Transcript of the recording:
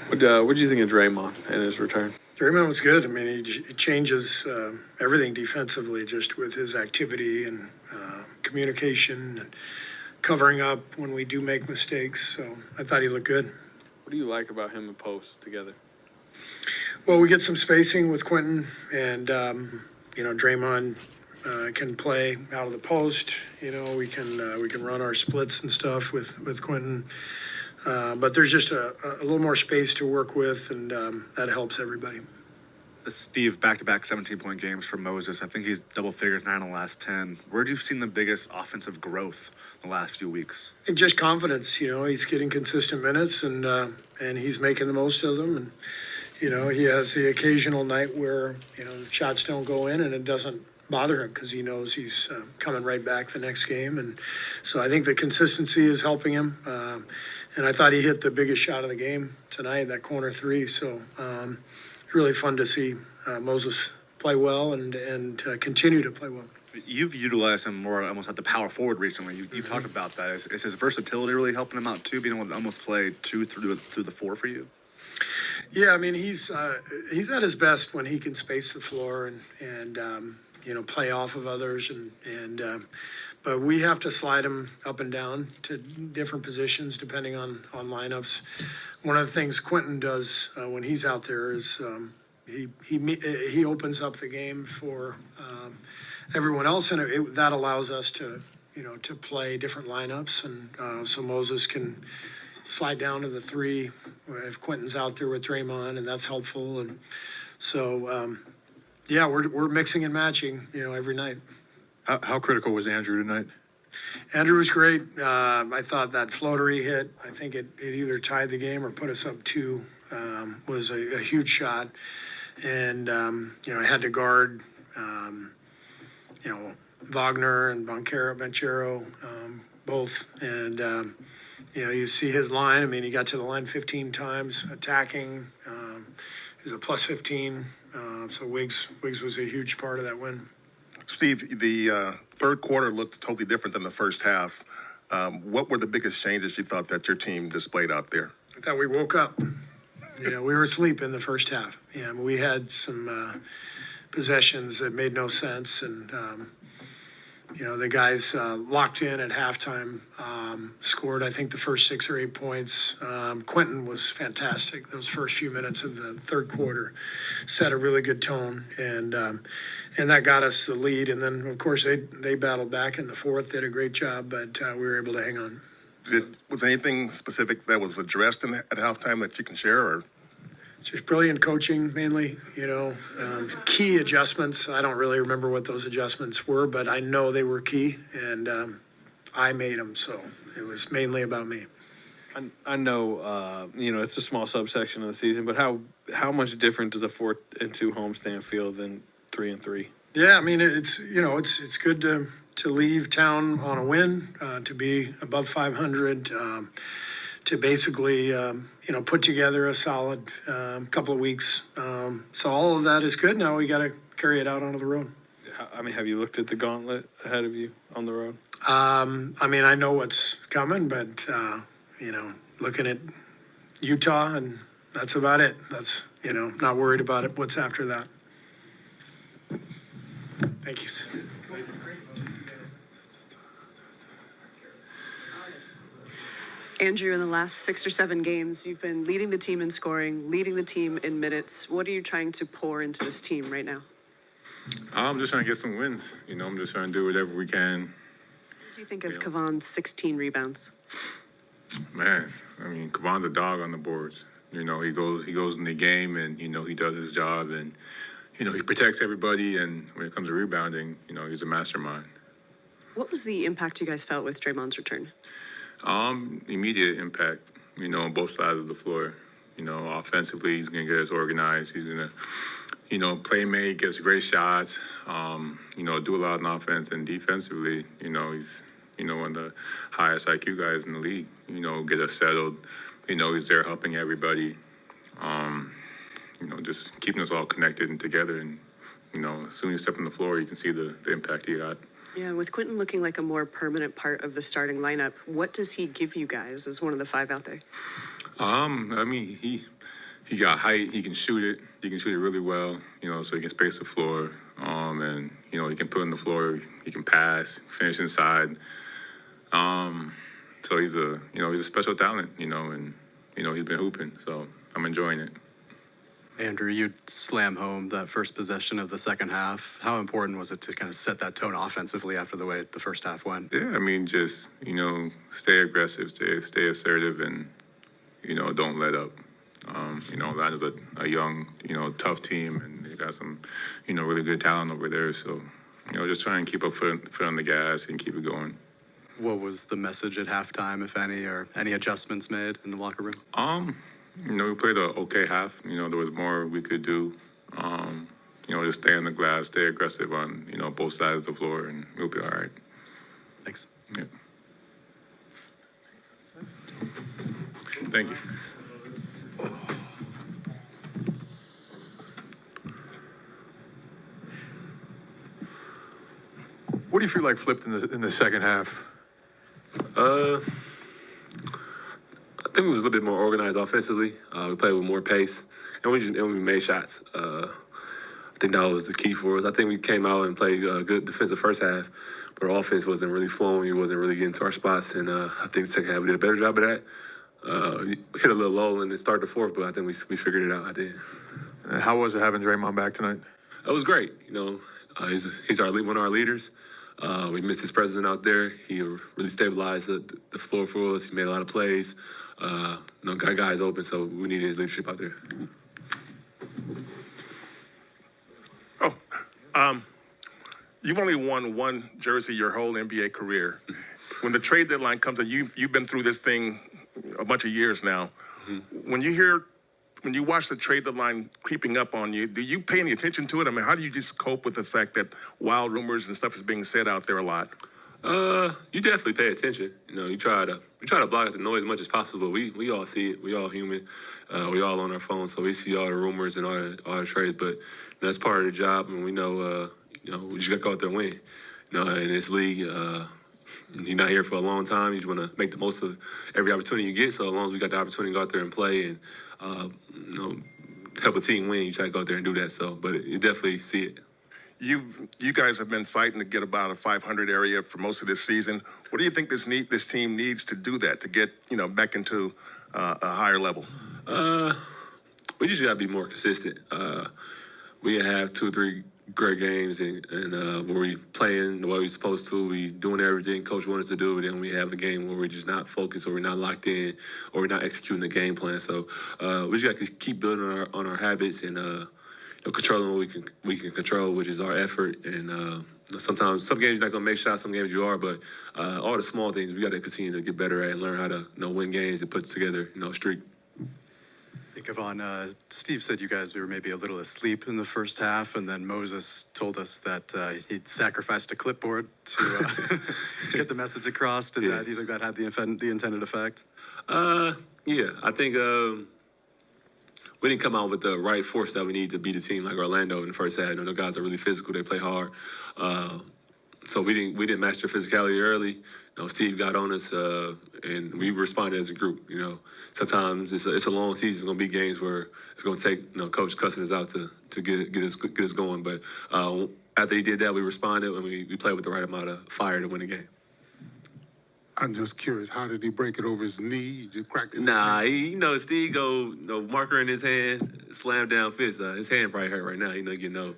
What do you think of Draymond and his return? Draymond was good. I mean, he changes everything defensively just with his activity and communication and covering up when we do make mistakes. So I thought he looked good. What do you like about him and Post together? Well, we get some spacing with Quinten, and Draymond can play out of the post. We can run our splits and stuff with Quinten. But there's just a little more space to work with, and that helps everybody. Steve, back-to-back 17-point games for Moses. I think he's double figures 9 in the last 10. Where have you seen the biggest offensive growth in the last few weeks? And just confidence. He's getting consistent minutes, and he's making the most of them. And he has the occasional night where the shots don't go in, and it doesn't bother him because he knows he's coming right back the next game. And so I think the consistency is helping him. And I thought he hit the biggest shot of the game tonight, that corner three. So it's really fun to see Moses play well and continue to play well. You've utilized him more almost at the power forward recently. You talked about that. Is his versatility really helping him out too, being able to almost play 2 through the 4 for you? Yeah, I mean, he's at his best when he can space the floor and play off of others but we have to slide him up and down to different positions depending on lineups. One of the things Quinten does when he's out there is he opens up the game for everyone else, and that allows us to play different lineups, and so Moses can slide down to the 3 if Quinten's out there with Draymond, and that's helpful. And so we're mixing and matching every night. How critical was Andrew tonight? Andrew was great. I thought that floater he hit, I think it either tied the game or put us up 2, was a huge shot. And, I had to guard, Wagner and Banchero, both. And, you see his line. I mean, he got to the line 15 times attacking. He's a plus 15. So Wiggs was a huge part of that win. Steve, the third quarter looked totally different than the first half. What were the biggest changes you thought that your team displayed out there? I thought we woke up. We were asleep in the first half. We had some possessions that made no sense, and the guys locked in at halftime, scored I think the first 6 or 8 points. Quinten was fantastic. Those first few minutes of the third quarter set a really good tone, and that got us the lead. And then of course they battled back in the fourth, did a great job, but we were able to hang on. Was anything specific that was addressed at halftime that you can share, or? Just brilliant coaching, mainly, key adjustments. I don't really remember what those adjustments were, but I know they were key, and I made them, so it was mainly about me. I know, it's a small subsection of the season, but how much different does a 4-2 homestand feel than 3-3? Yeah, I mean, it's good to leave town on a win, to be above 500, to basically, put together a solid couple of weeks. So all of that is good. Now we got to carry it out onto the road. I mean, have you looked at the gauntlet ahead of you on the road? I mean, I know what's coming, but, looking at Utah, and that's about it. That's, not worried about it. What's after that? Thank you. Andrew, in the last 6 or 7 games, you've been leading the team in scoring, leading the team in minutes. What are you trying to pour into this team right now? I'm just trying to get some wins. I'm just trying to do whatever we can. What do you think of Kevon's 16 rebounds? Man, I mean, Kevon's a dog on the boards. He goes in the game, and he does his job, and he protects everybody. And when it comes to rebounding, he's a mastermind. What was the impact you guys felt with Draymond's return? Immediate impact, on both sides of the floor. Offensively, he's going to get us organized. He's going to, play make, gets great shots, do a lot on offense. And defensively, he's, one of the highest IQ guys in the league. Get us settled. He's there helping everybody. Just keeping us all connected and together. And, as soon as you step on the floor, you can see the impact he got. Yeah, with Quinten looking like a more permanent part of the starting lineup, what does he give you guys as one of the 5 out there? I mean, he got height. He can shoot it. He can shoot it really well. You know, so he can space the floor. And you know, he can put on the floor. He can pass, finish inside. So he's a special talent. You know, and you know, he's been hooping. So I'm enjoying it. Andrew, you slam home that first possession of the second half. How important was it to kind of set that tone offensively after the way the first half went? Yeah, I mean, just, you know, stay aggressive, stay assertive, and, you know, don't let up. You know, Atlanta's a young, you know, tough team, and they got some, you know, really good talent over there. So, you know, just try and keep a foot on the gas and keep it going. What was the message at halftime, if any, or any adjustments made in the locker room? You know, we played a okay half. You know, there was more we could do. You know, just stay on the glass, stay aggressive on, you know, both sides of the floor, and we'll be all right. Thanks. Yeah. Thank you. What do you feel like flipped in the second half? I think we was a little bit more organized offensively. We played with more pace, and we made shots. I think that was the key for us. I think we came out and played a good defensive first half, but our offense wasn't really flowing. It wasn't really getting to our spots, and I think the second half we did a better job of that. Hit a little low and then start the fourth, but I think we figured it out. I did. And how was it having Draymond back tonight? It was great. You know, he's one of our leaders. We missed his presence out there. He really stabilized the floor for us. He made a lot of plays. You know, got guys open, so we needed his leadership out there. You've only won one jersey your whole NBA career. When the trade deadline comes, and you've been through this thing a bunch of years now. When you watch the trade deadline creeping up on you, do you pay any attention to it? I mean, how do you just cope with the fact that wild rumors and stuff is being said out there a lot? You definitely pay attention. You know, we try to block out the noise as much as possible. We all see it. We all human. We all on our phones, so we see all the rumors and all the trades. But you know, that's part of the job, and we know, you know, we just got to go out there and win. You know, in this league, you're not here for a long time. You just want to make the most of every opportunity you get. So as long as we got the opportunity to go out there and play and you know, help a team win, you try to go out there and do that. So, but you definitely see it. You guys have been fighting to get about a 500 area for most of this season. What do you think this team needs to do that to get, you know, back into a higher level? We just got to be more consistent. We have 2 or 3 great games and where we playing the way we're supposed to. We doing everything Coach wanted us to do. Then we have a game where we're just not focused, or we're not locked in, or we're not executing the game plan. So we just got to keep building on our habits and you know, controlling what we can control, which is our effort. And sometimes some games you're not gonna make shots, some games you are, but all the small things we got to continue to get better at and learn how to, you know, win games and put together, you know, a streak. Hey, Kevon, Steve said you guys were maybe a little asleep in the first half, and then Moses told us that he'd sacrificed a clipboard to get the message across. Do you think that had the intended effect? Yeah, I think we didn't come out with the right force that we need to beat a team like Orlando in the first half. You know, the guys are really physical. They play hard. So we didn't match their physicality early. You know, Steve got on us, and we responded as a group. You know, sometimes it's a long season. It's gonna be games where it's gonna take, you know, coach cussing us out to get us going. But after he did that, we responded and we played with the right amount of fire to win the game. I'm just curious, how did he break it over his knee? He just cracked it? Nah, you know, Steve go, you know, marker in his hand, slam down fist. His hand probably hurt right now. You know.